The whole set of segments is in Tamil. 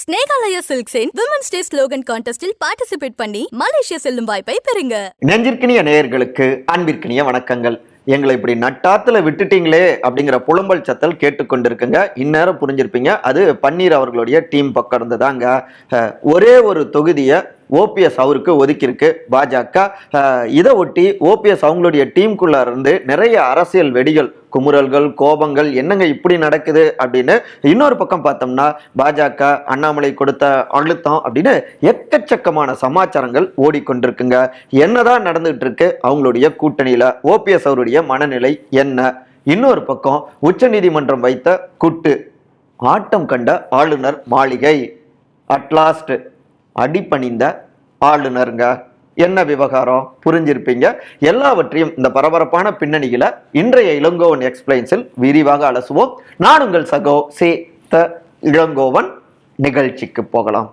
ஸ்னேகாலயா சில்க்ஸின் விமன்ஸ் டே ஸ்லோகன் கான்டெஸ்டில் பார்ட்டிசிபேட் பண்ணி மலேசியா செல்லும் வாய்ப்பை பெறுங்க. நெஞ்சிற்கினிய நேயர்களுக்கு அன்பிற்கினிய வணக்கங்கள். எங்களை இப்படி நட்டாத்துல விட்டுட்டீங்களே அப்படிங்கிற புலம்பல் சத்தல் கேட்டுக்கொண்டிருக்குங்க. இந்நேரம் புரிஞ்சிருப்பீங்க, அது பன்னீர் அவர்களுடைய டீம் பக்கம் இருந்ததாங்க. ஒரே ஒரு தொகுதியை ஓபிஎஸ் அவருக்கு ஒதுக்கியிருக்கு பாஜக. இதை ஒட்டி ஓபிஎஸ் அவங்களுடைய டீமுக்குள்ள இருந்து நிறைய அரசியல் வெடிகள், குமுறல்கள், கோபங்கள், என்னங்க இப்படி நடக்குது அப்படின்னு. இன்னொரு பக்கம் பார்த்தோம்னா பாஜக அண்ணாமலை கொடுத்த அழுத்தம் அப்படின்னு எக்கச்சக்கமான சமாச்சாரங்கள் ஓடிக்கொண்டிருக்குங்க. என்னதான் நடந்துகிட்டு இருக்கு அவங்களுடைய கூட்டணியில, ஓபிஎஸ் அவருடைய மனநிலை என்ன? இன்னொரு பக்கம் உச்ச நீதிமன்றம் வைத்த குட்டு, ஆட்டம் கண்ட ஆளுநர் மாளிகை, அட்லாஸ்ட் அடிபணிந்த ஆளுநருங்க. என்ன விவகாரம் புரிஞ்சிருப்பீங்க. எல்லாவற்றையும் இந்த பரபரப்பான பின்னணியில இன்றைய இளங்கோவன் எக்ஸ்பிளைன்ஸில் விரிவாக அலசுவோம். நான் உங்கள் சகோ இளங்கோவன். நிகழ்ச்சிக்கு போகலாம்.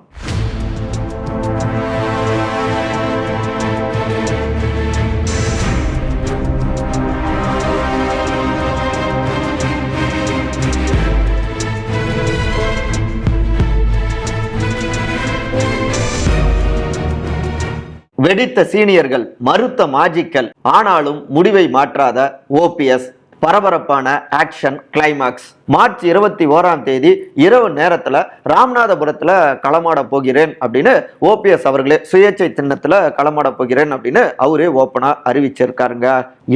வெடித்த சீனியர்கள், மறுத்த மாஜிக்கல், ஆனாலும் முடிவை மாற்றாத ஓபிஎஸ். பரபரப்பான ஆக்ஷன் கிளைமாக்ஸ். மார்ச் 21 இரவு நேரத்துல ராமநாதபுரத்துல களமாட போகிறேன் அப்படின்னு ஓபிஎஸ் அவர்களே சுயேட்சை சின்னத்துல களமாட போகிறேன் அப்படின்னு அவரே ஓப்பனா அறிவிச்சிருக்காருங்க.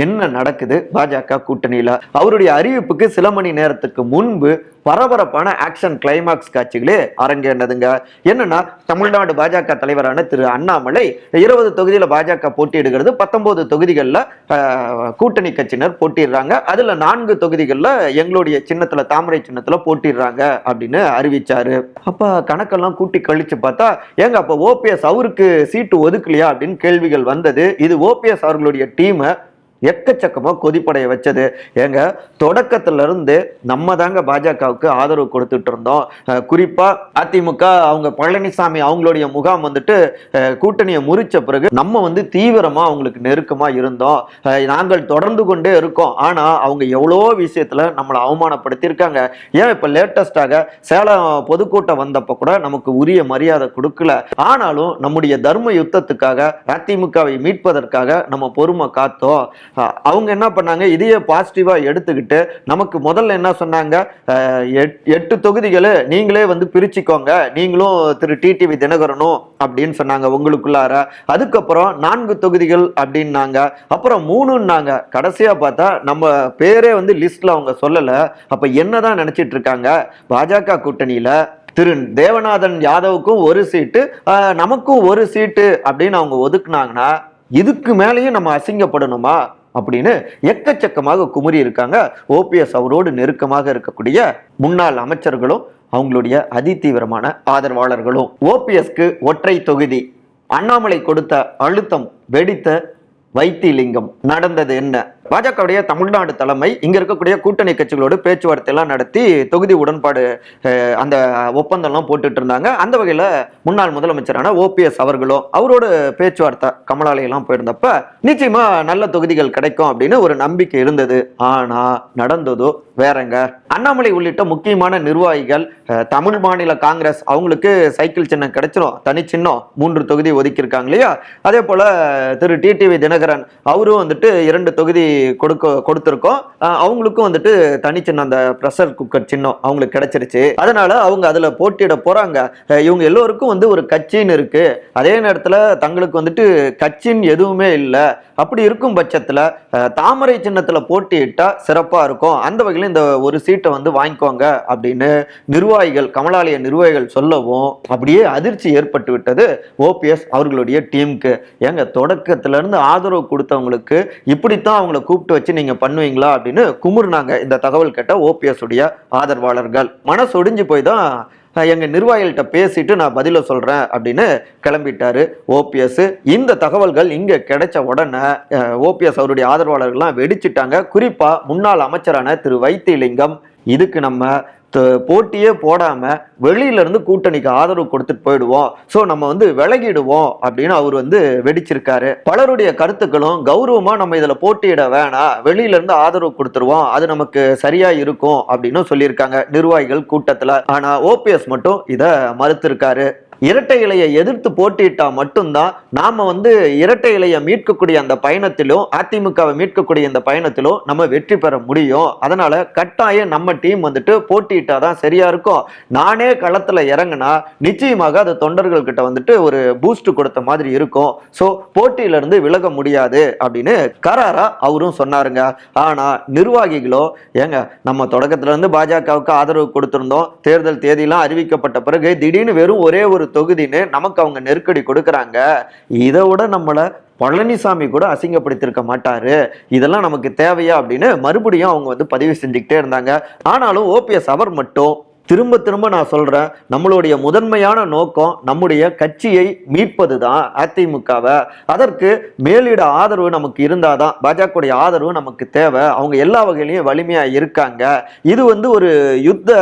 என்ன நடக்குது பாஜக கூட்டணியில? அவருடைய அறிவிப்புக்கு சில மணி நேரத்துக்கு முன்பு பரபரப்பான ஆக்ஷன் கிளைமாக்ஸ் காட்சிகளே அரங்கேறினதுங்க. என்னன்னா, தமிழ்நாடு பாஜக தலைவரான திரு அண்ணாமலை 20 தொகுதியில பாஜக போட்டியிடுகிறது, 19 தொகுதிகளில் கூட்டணி கட்சியினர் போட்டிடுறாங்க. அதுல 4 தொகுதிகளில் எங்களுடைய சின்னத்துல, தாமரை சின்னத்துல போட்டிடுறாங்க அப்படின்னு அறிவிச்சாரு. அப்ப கணக்கெல்லாம் கூட்டி கழிச்சு பார்த்தா, ஏங்க அப்ப ஓபிஎஸ் அவருக்கு சீட்டு ஒதுக்கலையா அப்படின்னு கேள்விகள் வந்தது. இது ஓபிஎஸ் அவர்களுடைய டீமை எக்கச்சக்கமா கொதிப்படைய வச்சது. ஏங்க தொடக்கத்துல இருந்து நம்ம தாங்க பாஜகவுக்கு ஆதரவு கொடுத்துட்டு இருந்தோம். குறிப்பா அதிமுக அவங்க பழனிசாமி அவங்களுடைய முகாம் வந்துட்டு கூட்டணியை முறிச்ச பிறகு நம்ம தீவிரமா அவங்களுக்கு நெருக்கமா இருந்தோம். நாங்கள் தொடர்ந்து கொண்டே இருக்கோம். ஆனா அவங்க எவ்வளோ விஷயத்துல நம்மளை அவமானப்படுத்தியிருக்காங்க. ஏன் இப்ப லேட்டஸ்டாக சேலம் பொதுக்கூட்டம் வந்தப்ப கூட நமக்கு உரிய மரியாதை கொடுக்கல. ஆனாலும் நம்முடைய தர்ம யுத்தத்துக்காக, அதிமுகவை மீட்பதற்காக நம்ம பொறுமை காத்தோம். அவங்க என்ன பண்ணாங்க, இதையே பாசிட்டிவா எடுத்துக்கிட்டு நமக்கு முதல்ல என்ன சொன்னாங்க, 8 தொகுதிகளை நீங்களே பிரிச்சுக்கோங்க, நீங்களும் திரு டிடிவி தினகரனும் அப்படின்னு சொன்னாங்க உங்களுக்குள்ளார. அதுக்கப்புறம் 4 தொகுதிகள் அப்படின்னாங்க, அப்புறம் 3ன்னாங்க. கடைசியா பார்த்தா நம்ம பேரே லிஸ்ட்ல அவங்க சொல்லல. அப்ப என்னதான் நினைச்சிட்டு இருக்காங்க, பாஜக கூட்டணியில திரு தேவநாதன் யாதவுக்கும் ஒரு சீட்டு, நமக்கும் ஒரு சீட்டு அப்படின்னு அவங்க ஒதுக்குனாங்கன்னா இதுக்கு மேலேயும் நம்ம அசிங்கப்படணுமா அப்படின்னு எக்கச்சக்கமாக குமுறி இருக்காங்க. ஓபிஎஸ் அவரோடு நெருக்கமாக இருக்கக்கூடிய முன்னாள் அமைச்சர்களும் அவங்களுடைய அதிதீவிரமான ஆதரவாளர்களும். ஓபிஎஸ்க்கு ஒற்றை தொகுதி, அண்ணாமலை கொடுத்த அழுத்தம், வெடித்த வைத்திலிங்கம். நடந்தது என்ன? பாஜகவுடைய தமிழ்நாடு தலைமை இங்க இருக்கக்கூடிய கூட்டணி கட்சிகளோடு பேச்சுவார்த்தை எல்லாம் நடத்தி தொகுதி உடன்பாடு அந்த ஒப்பந்தம்லாம் போட்டுட்டு இருந்தாங்க. அந்த வகையில முன்னாள் முதலமைச்சரான ஓபிஎஸ் அவர்களும் அவரோட பேச்சுவார்த்தை கமலாலயெல்லாம் போயிருந்தப்ப நிச்சயமா நல்ல தொகுதிகள் கிடைக்கும் அப்படின்னு ஒரு நம்பிக்கை இருந்தது. ஆனா நடந்ததோ வேறங்க. அண்ணாமலை உள்ளிட்ட முக்கியமான நிர்வாகிகள், தமிழ் மாநில காங்கிரஸ் அவங்களுக்கு சைக்கிள் சின்னம் கிடைச்சிரும், தனி சின்னம் 3 தொகுதி ஒதுக்கியிருக்காங்க இல்லையா? அதே போல திரு டிடிவி தினகரன் அவரும் 2 தொகுதி கொடுத்திருக்கோம், அவங்களுக்கும் தனி சின்னம், அந்த பிரஷர் குக்கர் சின்னம் அவங்களுக்கு கிடைச்சிருச்சு. அதனால அவங்க அதுல போட்டியிட போறாங்க. இவங்க எல்லோருக்கும் ஒரு கட்சின்னு இருக்கு, அதே நேரத்துல தங்களுக்கு கட்சின்னு எதுவுமே இல்லை. அப்படி இருக்கும் பட்சத்துல தாமரை சின்னத்துல போட்டியிட்டா சிறப்பா இருக்கும், அந்த வகையில் இந்த ஒரு சீட்டை வாங்கிக்கோங்க அப்படின்னு நிர்வாகிகள், கமலாலய நிர்வாகிகள் சொல்லவும் அப்படியே அதிர்ச்சி ஏற்பட்டு விட்டது ஓபிஎஸ் அவர்களுடைய டீமுக்கு. ஏங்க தொடக்கத்துல இருந்து ஆதரவு கொடுத்தவங்களுக்கு இப்படித்தான் அவங்கள கூப்பிட்டு வச்சு நீங்க பண்ணுவீங்களா அப்படின்னு குமுறுனாங்க. இந்த தகவல் கேட்ட ஓபிஎஸ் உடைய ஆதரவாளர்கள் மனசு ஒடிஞ்சு போய் தான் எங்க நிர்வாகிகள்கிட்ட பேசிட்டு நான் பதில சொல்றேன் அப்படின்னு கிளம்பிட்டாரு ஓபிஎஸ். இந்த தகவல்கள் இங்க கிடைச்ச உடனே ஓபிஎஸ் அவருடைய ஆதரவாளர்கள்லாம் வெடிச்சிட்டாங்க. குறிப்பா முன்னாள் அமைச்சரான திரு வைத்திலிங்கம், இதுக்கு நம்ம போட்டியே போடாம வெளியில இருந்து கூட்டணிக்கு ஆதரவு கொடுத்துட்டு போயிடுவோம், சோ நம்ம வந்து விலகிடுவோம் அப்படின்னு அவர் வந்து வெடிச்சிருக்காரு. பலருடைய கருத்துக்களும் கௌரவமா நம்ம இதுல போட்டியிட வேணாம், வெளியில இருந்து ஆதரவு கொடுத்துருவோம், அது நமக்கு சரியா இருக்கும் அப்படின்னு சொல்லியிருக்காங்க நிர்வாகிகள் கூட்டத்துல. ஆனா ஓபிஎஸ் மட்டும் இத மறுத்திருக்காரு. இரட்டை இலையை எதிர்த்து போட்டியிட்டா மட்டும்தான் நாம வந்து இரட்டை இலையை மீட்கக்கூடிய அந்த பயணத்திலும் அதிமுகவை மீட்கக்கூடிய இந்த பயணத்திலும் நம்ம வெற்றி பெற முடியும். அதனால கட்டாயம் நம்ம டீம் வந்துட்டு போட்டியிட்டாதான் சரியா இருக்கும். நானே களத்துல இறங்கினா நிச்சயமாக அது தொண்டர்கள் கிட்ட வந்துட்டு ஒரு பூஸ்ட் கொடுத்த மாதிரி இருக்கும். சோ போட்டியில இருந்து விலக முடியாது அப்படின்னு கராரா அவரும் சொன்னாருங்க. ஆனா நிர்வாகிகளோ ஏங்க நம்ம தொடக்கத்துல இருந்து பாஜகவுக்கு ஆதரவு கொடுத்திருந்தோம், தேர்தல் தேதியெல்லாம் அறிவிக்கப்பட்ட பிறகு திடீர்னு வெறும் ஒரே ஒரு தொகுதின்னு நமக்கு அவங்க நெருக்கடி கொடுக்கறாங்க, இதை விட நம்மள பழனிசாமி கூட அசிங்கப்படுத்திருக்க மாட்டாரு, இதெல்லாம் நமக்கு தேவையா அப்படின்னு மறுபடியும் அவங்க வந்து பதிவு செஞ்சுக்கிட்டே இருந்தாங்க. ஆனாலும் ஓபிஎஸ் அவர் மட்டும் திரும்ப திரும்ப நான் சொல்றேன், நம்மளுடைய முதன்மையான நோக்கம் நம்முடைய கட்சியை மீட்பது தான் அதிமுகவை. அதற்கு மேலிட ஆதரவு நமக்கு இருந்தாதான், பாஜகவுடைய ஆதரவு நமக்கு தேவை, அவங்க எல்லா வகையிலையும் வலிமையா இருக்காங்க, இது வந்து ஒரு யுத்த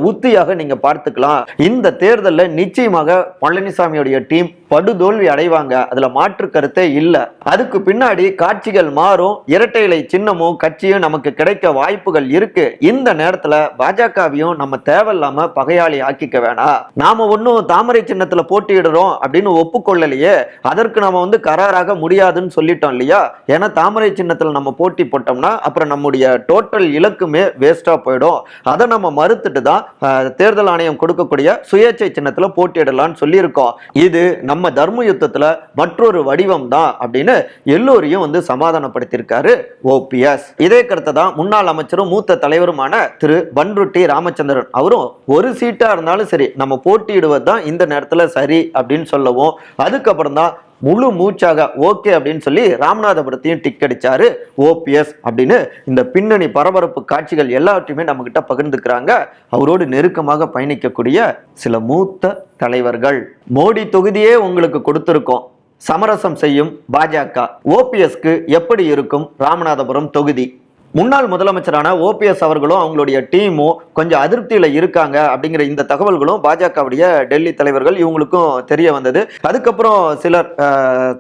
உத்தியாக நீங்க பார்த்துக்கலாம். இந்த தேர்தலில் நிச்சயமாக பழனிசாமியுடைய டீம் படுதோல்வி அடைவாங்க, அதுல மாற்று கருத்தே இல்ல. அதுக்கு பின்னாடி காட்சிகள் மாறும், இரட்டை இலை சின்னமும் கட்சியும் நமக்கு கிடைக்க வாய்ப்புகள் இருக்கு. இந்த நேரத்துல பாஜகவையும் நம்ம தேவையில்லாம பகையாளி ஆக்கிக்க வேணாம். நாம ஒன்னும் தாமரை சின்னத்துல போட்டியிடுறோம் அப்படின்னு ஒப்புக்கொள்ளலையே, அதற்கு நாம வந்து கராராக முடியாதுன்னு சொல்லிட்டோம் இல்லையா. ஏன்னா தாமரை சின்னத்துல நம்ம போட்டி போட்டோம்னா அப்புறம் நம்முடைய டோட்டல் இலக்குமே வேஸ்டா போயிடும். அதை நம்ம மறுத்துட்டு தான் தேர்தல் ஆணையம் கொடுக்கக்கூடிய சுயேட்சை சின்னத்துல போட்டியிடலாம்னு சொல்லியிருக்கோம். இது நம்ம தர்ம யுத்தத்துல மற்றொரு வடிவம் தான் அப்படின்னு எல்லோரையும் வந்து சமாதானப்படுத்தியிருக்காரு ஓபிஎஸ். இதே கருத்தை தான் முன்னாள் அமைச்சரும் மூத்த தலைவருமான திரு பன்ருட்டி ராமச்சந்திரன் அவரும் ஒரு சீட்டா இருந்தாலும் சரி நம்ம போட்டியிடுவது தான் இந்த நேரத்துல சரி அப்படின்னு சொல்லவும், அதுக்கப்புறம் தான் முழு மூச்சாக ஓகே அப்படின்னு சொல்லி ராமநாதபுரத்தையும் டிக் அடிச்சாரு ஓபிஎஸ் அப்படின்னு இந்த பின்னணி பரபரப்பு காட்சிகள் எல்லாவற்றையுமே நம்ம கிட்ட பகிர்ந்துக்கிறாங்க அவரோடு நெருக்கமாக பயணிக்கக்கூடிய சில மூத்த தலைவர்கள். மோடி தொகுதியே உங்களுக்கு கொடுத்திருக்கோம், சமரசம் செய்யும் பாஜக, ஓபிஎஸ்க்கு எப்படி இருக்கும் ராமநாதபுரம் தொகுதி? முன்னாள் முதலமைச்சரான ஓபிஎஸ் அவர்களும் அவங்களுடைய டீமும் கொஞ்சம் அதிருப்தியில இருக்காங்க அப்படிங்கிற இந்த தகவல்களும் பாஜகவுடைய டெல்லி தலைவர்கள் இவங்களுக்கும் தெரிய வந்தது. அதுக்கப்புறம் சிலர்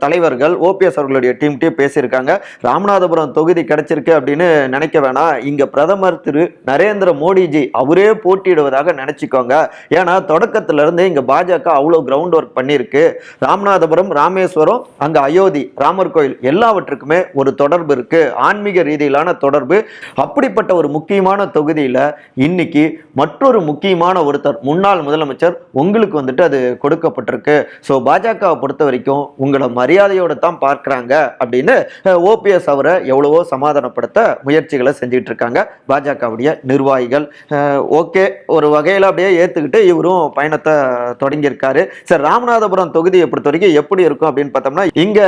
தலைவர்கள் ஓபிஎஸ் அவர்களுடைய டீம்கிட்டே பேசியிருக்காங்க, ராமநாதபுரம் தொகுதி கிடைச்சிருக்கு அப்படின்னு நினைக்க வேணாம், இங்க பிரதமர் திரு நரேந்திர மோடிஜி அவரே போட்டியிடுவதாக நினைச்சுக்கோங்க. ஏன்னா தொடக்கத்துல இருந்து இங்க பாஜக அவ்வளவு கிரவுண்ட் ஒர்க் பண்ணியிருக்கு. ராமநாதபுரம், ராமேஸ்வரம், அங்க அயோத்தி ராமர் கோயில் எல்லாவற்றுக்குமே ஒரு தொடர்பு இருக்கு, ஆன்மீக ரீதியிலான தொடர்பு. அப்படிப்பட்ட ஒரு முக்கியமான தொகுதியில இன்னைக்கு மற்றொரு முக்கியமான ஒருத்தர் முன்னாள் முதலமைச்சர் உங்களுக்கு வந்துட்டு அது கொடுக்கப்பட்டிருக்கு. சோ பாஜகவை பொறுத்த வரைக்கும் உங்களை மரியாதையோட தான் பார்க்கிறாங்க அப்படின்னு ஓபிஎஸ் அவரை எவ்வளவோ சமாதானப்படுத்த முயற்சிகளை செஞ்சுட்டு இருக்காங்க பாஜகவுடைய நிர்வாகிகள். ஓகே, ஒரு வகையில அப்படியே ஏத்துக்கிட்டு இவரும் பயணத்தை தொடங்கியிருக்காரு. சரி, ராமநாதபுரம் தொகுதியை பொறுத்த வரைக்கும் எப்படி இருக்கும் அப்படின்னு பார்த்தோம்னா, இங்க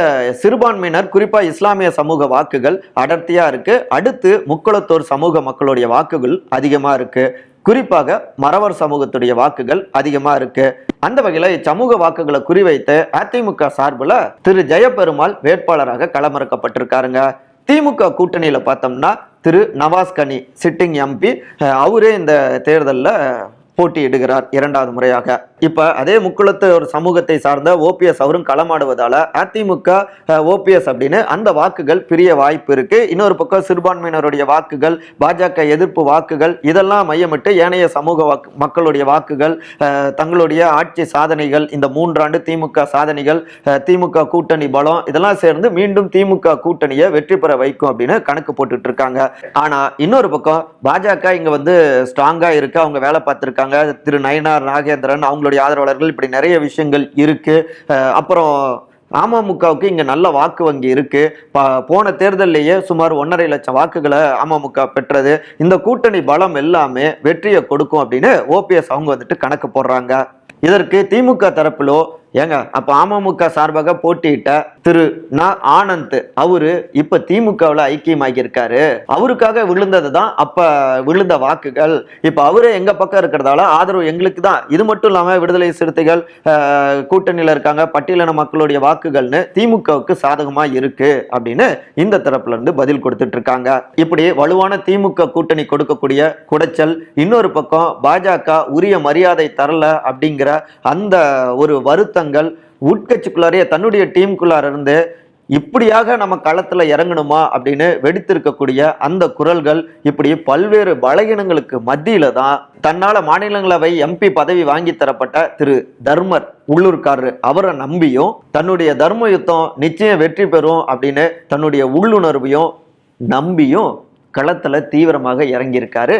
சிறுபான்மையினர் குறிப்பா இஸ்லாமிய சமூக வாக்குகள் அடர்த்தியா இருக்கு. அடுத்து முக்குளத்தோர் சமூக மக்களுடைய வாக்குகள் அதிகமா இருக்கு. குறிப்பாக மறவர் சமூகத்துடைய வாக்குகள் அதிகமா இருக்கு. அந்த வகையில சமூக வாக்குகளை குறிவைத்து அதிமுக சார்பில் திரு ஜெயபெருமாள் வேட்பாளராக களமிறக்கப்பட்டிருக்காருங்க. திமுக கூட்டணியில பார்த்தோம்னா திரு நவாஸ் கனி சிட்டிங் எம்பி, அவரே இந்த தேர்தலில் போட்டியிடுகிறார் இரண்டாவது முறையாக. இப்ப அதே முக்குளத்து ஒரு சமூகத்தை சார்ந்த ஓபிஎஸ் அவரும் களமாடுவதால அதிமுக ஓபிஎஸ் அப்படின்னு அந்த வாக்குகள் பிரிய வாய்ப்பு இருக்கு. இன்னொரு பக்கம் சிறுபான்மையினருடைய வாக்குகள், பாஜக எதிர்ப்பு வாக்குகள் இதெல்லாம் மையமிட்டு ஏனைய சமூக மக்களுடைய வாக்குகள், தங்களுடைய ஆட்சி சாதனைகள், இந்த 3 ஆண்டு திமுக சாதனைகள், திமுக கூட்டணி பலம் இதெல்லாம் சேர்ந்து மீண்டும் திமுக கூட்டணியை வெற்றி பெற வைக்கும் அப்படின்னு கணக்கு போட்டுட்டு இருக்காங்க. ஆனா இன்னொரு பக்கம் பாஜக இங்க வந்து ஸ்ட்ராங்கா இருக்கு, அவங்க வேலை பார்த்திருக்காங்க. திரு நயினார் நாகேந்திரன் அவங்களுடைய ஆதரவாளர்கள், இப்படி நிறைய விஷயங்கள் இருக்கு. அப்புறம் அமமுகவுக்கு இங்க நல்ல வாக்கு வங்கி இருக்கு. போன தேர்தலிலேயே சுமார் 1.5 லட்சம் வாக்குகளை அமமுக பெற்றது. இந்த கூட்டணி பலம் எல்லாமே வெற்றியை கொடுக்கும் அப்படின்னு ஓபிஎஸ் அவங்க வந்துட்டு கணக்கு போடுறாங்க. இதற்கு திமுக தரப்பிலோ ஏங்க அப்ப அமமுக சார்பாக போட்டியிட்ட திரு ஆனந்த் அவரு இப்ப திமுகவில் ஐக்கியமாகி இருக்காரு. அவருக்காக விழுந்தது தான் அப்ப விழுந்த வாக்குகள். இப்ப அவரே எங்க பக்கம் இருக்கிறதால ஆதரவு எங்களுக்கு தான். இது மட்டும் இல்லாம விடுதலை சிறுத்தைகள் கூட்டணியில இருக்காங்க, பட்டியலின மக்களுடைய வாக்குகள்னு திமுகவுக்கு சாதகமா இருக்கு அப்படின்னு இந்த தரப்புல இருந்து பதில் கொடுத்துட்டு இருக்காங்க. இப்படி வலுவான திமுக கூட்டணி கொடுக்கக்கூடிய குடைச்சல், இன்னொரு பக்கம் பாஜக உரிய மரியாதை தரல அப்படிங்கிற அந்த ஒரு வருத்தங்கள் உட்கட்சிக்குள்ளாரே தன்னுடைய டீமுக்குள்ளார இருந்து இப்படியாக நம்ம களத்துல இறங்கணுமா அப்படின்னு வெடித்திருக்கக்கூடிய அந்த குரல்கள், இப்படி பல்வேறு பலகீனங்களுக்கு மத்தியில தான் தன்னால மாநிலங்களவை எம்பி பதவி வாங்கி தரப்பட்ட திரு தர்மர் உள்ளூர்காரர் அவரை நம்பியும் தன்னுடைய தர்ம யுத்தம் நிச்சயம் வெற்றி பெறும் அப்படின்னு தன்னுடைய உள்ளுணர்வையும் நம்பியும் களத்துல தீவிரமாக இறங்கியிருக்காரு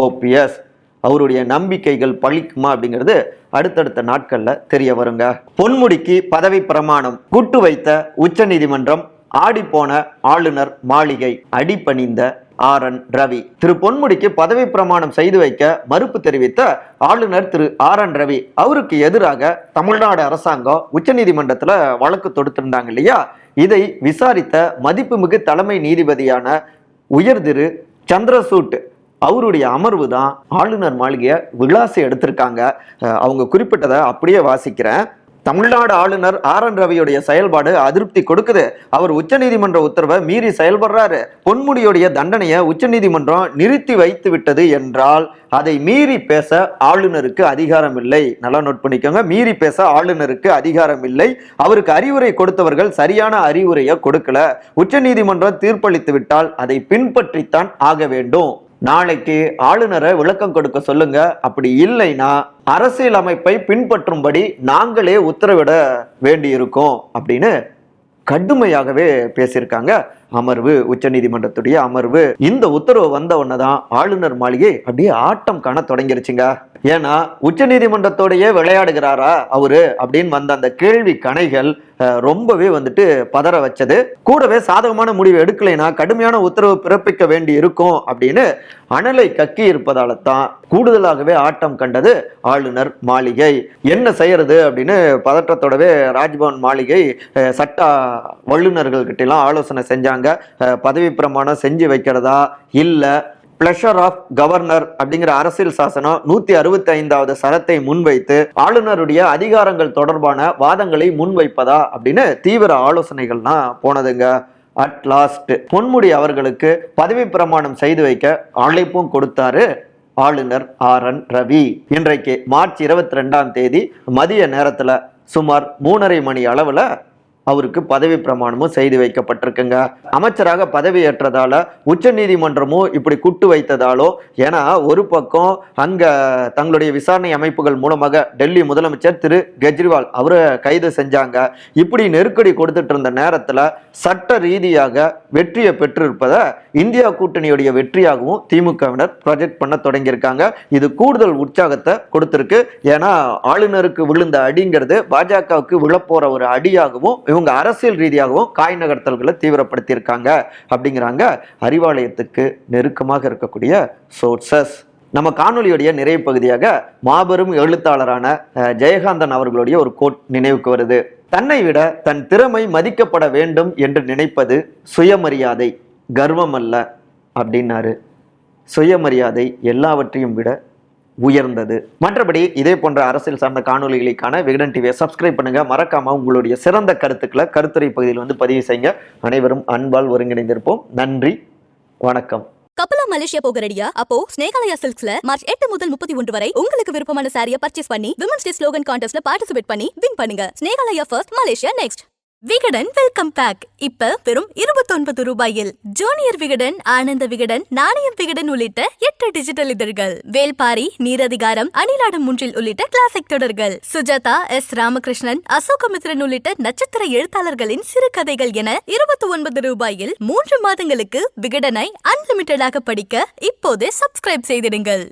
ஓபிஎஸ். அவருடைய நம்பிக்கைகள் பழிக்குமா அப்படிங்கிறது அடுத்தடுத்த நாட்கள்ல தெரிய வருங்க. பொன்முடிக்கு பதவி பிரமாணம் கூட்டு வைத்த உச்ச நீதிமன்றம், ஆடி போன ஆளுநர் மாளிகை, அடிபணிந்த RN ரவி. திரு பொன்முடிக்கு பதவி பிரமாணம் செய்து வைக்க மறுப்பு தெரிவித்த ஆளுநர் திரு RN ரவி அவருக்கு எதிராக தமிழ்நாடு அரசாங்கம் உச்ச நீதிமன்றத்துல வழக்கு தொடுத்திருந்தாங்க இல்லையா? இதை விசாரித்த மதிப்புமிகு தலைமை நீதிபதியான உயர் திரு சந்திரசூட் அவருடைய அமர்வு தான் ஆளுநர் மாளிகையை விளாசி எடுத்திருக்காங்க. அவங்க குறிப்பிட்டதை அப்படியே வாசிக்கிறேன். தமிழ்நாடு ஆளுநர் RN ரவியுடைய செயல்பாடு அதிருப்தி கொடுக்குது. அவர் உச்சநீதிமன்ற உத்தரவை மீறி செயல்படுறாரு. பொன்முடியுடைய தண்டனையை உச்சநீதிமன்றம் நிறுத்தி வைத்து விட்டது என்றால் அதை மீறி பேச ஆளுநருக்கு அதிகாரம் இல்லை. நல்லா நோட் பண்ணிக்கோங்க, மீறி பேச ஆளுநருக்கு அதிகாரம் இல்லை. அவருக்கு அறிவுரை கொடுத்தவர்கள் சரியான அறிவுரையை கொடுக்கல. உச்சநீதிமன்றம் தீர்ப்பளித்து விட்டால் அதை பின்பற்றித்தான் ஆக வேண்டும். நாளைக்கு ஆளுநரை விளக்கம் கொடுக்க சொல்லுங்க. அப்படி இல்லைன்னா அரசியல் அமைப்பை பின்பற்றும்படி நாங்களே உத்தரவிட வேண்டியிருக்கும் அப்படின்னு கடுமையாகவே பேசியிருக்காங்க அமர்வு, உச்ச நீதிமன்றத்துடைய அமர்வு. இந்த உத்தரவு வந்த உடனேதான் ஆளுநர் மாளிகை அப்படியே ஆட்டம் காண தொடங்கிருச்சுங்க. ஏன்னா உச்ச நீதிமன்றத்தோடையே விளையாடுகிறாரா அவரு அப்படின்னு வந்த அந்த கேள்வி கணைகள் ரொம்பவே பதற வச்சது. கூடவே சாதகமான முடிவு எடுக்கலைன்னா கடுமையான உத்தரவு பிறப்பிக்க வேண்டி இருக்கும் அப்படின்னு அனலை கக்கி இருப்பதால தான் கூடுதலாகவே ஆட்டம் கண்டது ஆளுநர் மாளிகை. என்ன செய்யறது அப்படின்னு பதற்றத்தோடவே ராஜ்பவன் மாளிகை சட்ட வல்லுநர்கள் கிட்ட எல்லாம் ஆலோசனை செஞ்சாங்க. பதவி பிரமாணம் செஞ்சு வைக்கிறதா இல்ல பிளஷர் ஆஃப் கவர்னர் அப்படிங்கிற அரசியல் சாசனம் 165வது சரத்தை முன்வைத்து ஆளுநருடைய அதிகாரங்கள் தொடர்பான வாதங்களை முன்வைப்பதா அப்படின்னு தீவிர ஆலோசனைகள்லாம் போனதுங்க. அட் லாஸ்ட் பொன்முடி அவர்களுக்கு பதவி பிரமாணம் செய்து வைக்க அழைப்பும் கொடுத்தாரு ஆளுநர் RN ரவி. இன்றைக்கு மார்ச் 22ஆம் தேதி மதிய நேரத்துல சுமார் 3:30 மணி அளவுல அவருக்கு பதவி பிரமாணமும் செய்து வைக்கப்பட்டிருக்குங்க. அமைச்சராக பதவி ஏற்றதால உச்ச நீதிமன்றமும் இப்படி குட்டு வைத்ததாலோ, ஏன்னா ஒரு பக்கம் அங்க தங்களுடைய விசாரணை அமைப்புகள் மூலமாக டெல்லி முதலமைச்சர் திரு கெஜ்ரிவால் அவரை கைது செஞ்சாங்க. இப்படி நெருக்கடி கொடுத்துட்டு இருந்த நேரத்துல சட்ட ரீதியாக வெற்றியை பெற்றிருப்பதை இந்தியா கூட்டணியுடைய வெற்றியாகவும் திமுகவினர் ப்ரொஜெக்ட் பண்ண தொடங்கியிருக்காங்க. இது கூடுதல் உற்சாகத்தை கொடுத்திருக்கு. ஏன்னா ஆளுநருக்கு விழுந்த அடிங்கிறது பாஜகவுக்கு விழப்போற ஒரு அடியாகவும் இவங்க அரசியல் ரீதியாகவும் காய் நகர்த்தல்களை தீவிரப்படுத்தி இருக்காங்க அப்படிங்கிறாங்க அறிவாலயத்துக்கு நெருக்கமாக இருக்கக்கூடிய சோர்சஸ். நம்ம காணொலியுடைய நிறைவு பகுதியாக மாபெரும் எழுத்தாளரான ஜெயகாந்தன் அவர்களுடைய ஒரு கோட் நினைவுக்கு வருது. தன்னை விட தன் திறமை மதிக்கப்பட வேண்டும் என்று நினைப்பது சுயமரியாதை, கர்வம் அல்ல அப்படின்னாரு. சுயமரியாதை எல்லாவற்றையும் விட உயர்ந்தது. மற்றபடி இதே போன்ற அரசியல் சார்ந்த காணொலிகளுக்கான விகடன் டிவியை சப்ஸ்கிரைப் பண்ணுங்க. மறக்காம உங்களுடைய சிறந்த கருத்துக்களை கருத்துரை பகுதியில் பதிவு செய்யுங்க. அனைவரும் அன்பால் ஒருங்கிணைந்திருப்போம். நன்றி, வணக்கம். கப்பலா மலேசியா போக ரெடியா? அப்போ ஸ்னேகாலயா சில்க்ஸ்ல மார்ச் 8 முதல் 31 வரை உங்களுக்கு விருப்பமான சாரியை பர்ச்சேஸ் பண்ணி விமன்ஸ் டே ஸ்லோகன் கான்டெஸ்ட்ல பார்ட்டிசிபேட் பண்ணி வின் பண்ணுங்க. Snehalaya first, Malaysia next. Vikatan welcome back இப்ப வெறும் 29 ரூபாயில். ஜூனியர் விகடன், ஆனந்த விகடன், நாணயம் விகடன் உள்ளிட்ட 8 டிஜிட்டல் இதழ்கள், வேல்பாரி, நீரதிகாரம், அணிலாடும் முன்றில் உள்ளிட்ட கிளாசிக் தொடர்கள், சுஜாதா, S. ராமகிருஷ்ணன், அசோகமித்ரன் உள்ளிட்ட நட்சத்திர எழுத்தாளர்களின் சிறுகதைகள் என 29 ரூபாயில் 3 மாதங்களுக்கு விகடனை அன்லிமிட்டடாக படிக்க இப்போதே சப்ஸ்கிரைப் செய்திடுங்கள்.